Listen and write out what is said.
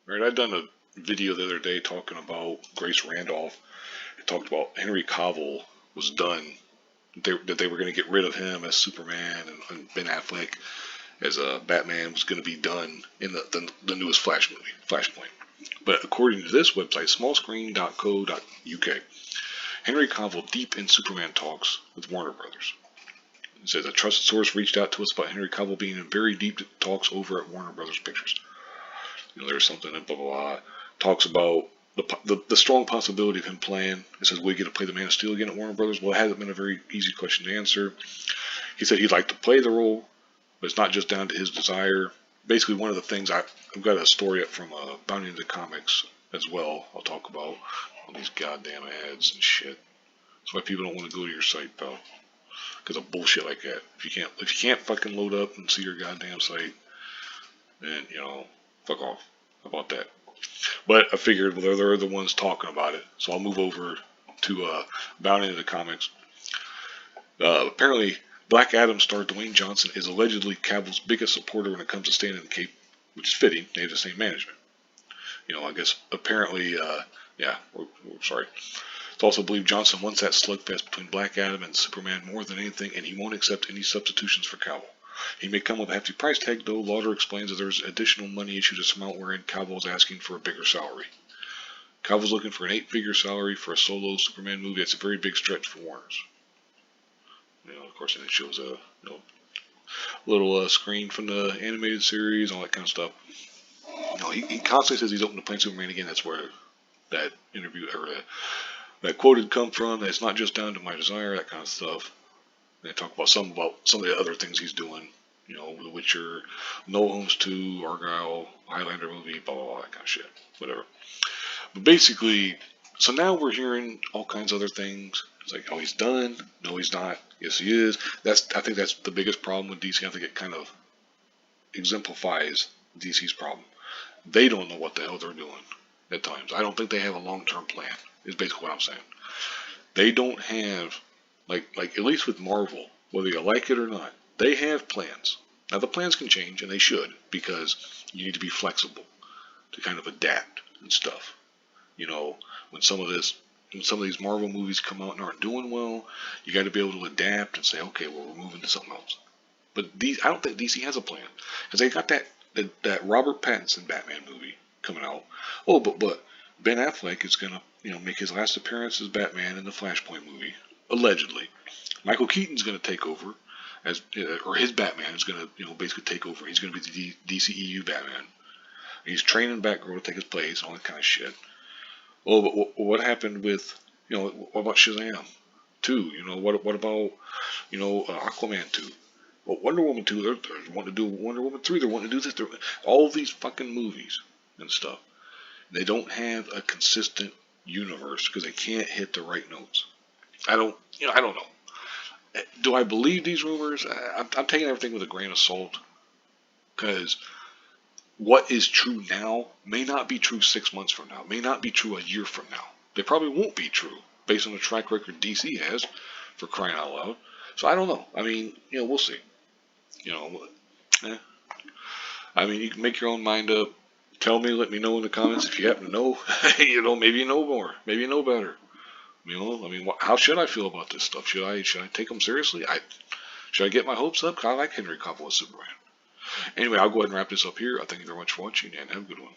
Right, I done a video the other day talking about Grace Randolph. It talked about Henry Cavill was done. That they were going to get rid of him as Superman, and Ben Affleck as Batman was going to be done in the newest Flash movie, Flashpoint. But according to this website, smallscreen.co.uk, Henry Cavill deep in Superman talks with Warner Brothers. It says a trusted source reached out to us about Henry Cavill being in very deep talks over at Warner Brothers Pictures. There's something that blah blah blah talks about the strong possibility of him playing. It says, will he get to play the Man of Steel again at Warner Brothers? Well, it hasn't been a very easy question to answer. He said he'd like to play the role, but it's not just down to his desire. Basically, one of the things I've got a story up from Bounty into Comics as well. I'll talk about all these goddamn ads and shit. That's why people don't want to go to your site, pal, because of bullshit like that. If you can't fucking load up and see your goddamn site, then fuck off. How about that? But I figured, well, they're the ones talking about it, so I'll move over to Bounty into Comics. Apparently, Black Adam star Dwayne Johnson is allegedly Cavill's biggest supporter when it comes to staying in the Cape, which is fitting. They have the same management. I guess apparently, sorry. It's also believed Johnson wants that slugfest between Black Adam and Superman more than anything, and he won't accept any substitutions for Cavill. He may come with a hefty price tag, though. Lauder explains that there's additional money issues to surmount wherein Cavill is asking for a bigger salary. Cavill's looking for an 8-figure salary for a solo Superman movie. That's a very big stretch for Warner's. Of course, and it shows a little screen from the animated series, all that kind of stuff. He constantly says he's open to playing Superman again. That's where that interview or that quote had come from. That it's not just down to my desire, that kind of stuff. They talk about some of the other things he's doing. The Witcher, No Homes 2, Argyle, Highlander movie, blah, blah, blah, that kind of shit. Whatever. But basically, so now we're hearing all kinds of other things. It's like, oh, he's done. No, he's not. Yes, he is. I think that's the biggest problem with DC. I think it kind of exemplifies DC's problem. They don't know what the hell they're doing at times. I don't think they have a long-term plan, is basically what I'm saying. They don't have, like at least with Marvel, whether you like it or not, they have plans. Now, the plans can change, and they should, because you need to be flexible to kind of adapt and stuff. When some of these Marvel movies come out and aren't doing well, you got to be able to adapt and say, okay, well, we're moving to something else. But I don't think DC has a plan, because they got that Robert Pattinson Batman movie coming out. Oh, but Ben Affleck is gonna make his last appearance as Batman in the Flashpoint movie, allegedly. Michael Keaton's gonna take over or his Batman is gonna basically take over. He's gonna be the DCEU Batman. He's training Batgirl to take his place, all that kind of shit. Oh, but what happened with what about Shazam 2? What about Aquaman 2? Well, Wonder Woman 2, they're wanting to do Wonder Woman 3, they're wanting to do this. All these fucking movies and stuff. They don't have a consistent universe because they can't hit the right notes. I don't know. Do I believe these rumors? I'm taking everything with a grain of salt, because what is true now may not be true 6 months from now, may not be true a year from now. They probably won't be true based on the track record DC has, for crying out loud. So I don't know. I mean, we'll see. I mean, you can make your own mind up. Tell me, let me know in the comments if you happen to know. Maybe you know more, maybe you know better. I mean, how should I feel about this stuff? Should I take them seriously? Should I get my hopes up? 'Cause I like Henry Cavill as Superman. Anyway, I'll go ahead and wrap this up here. I thank you very much for watching, and have a good one.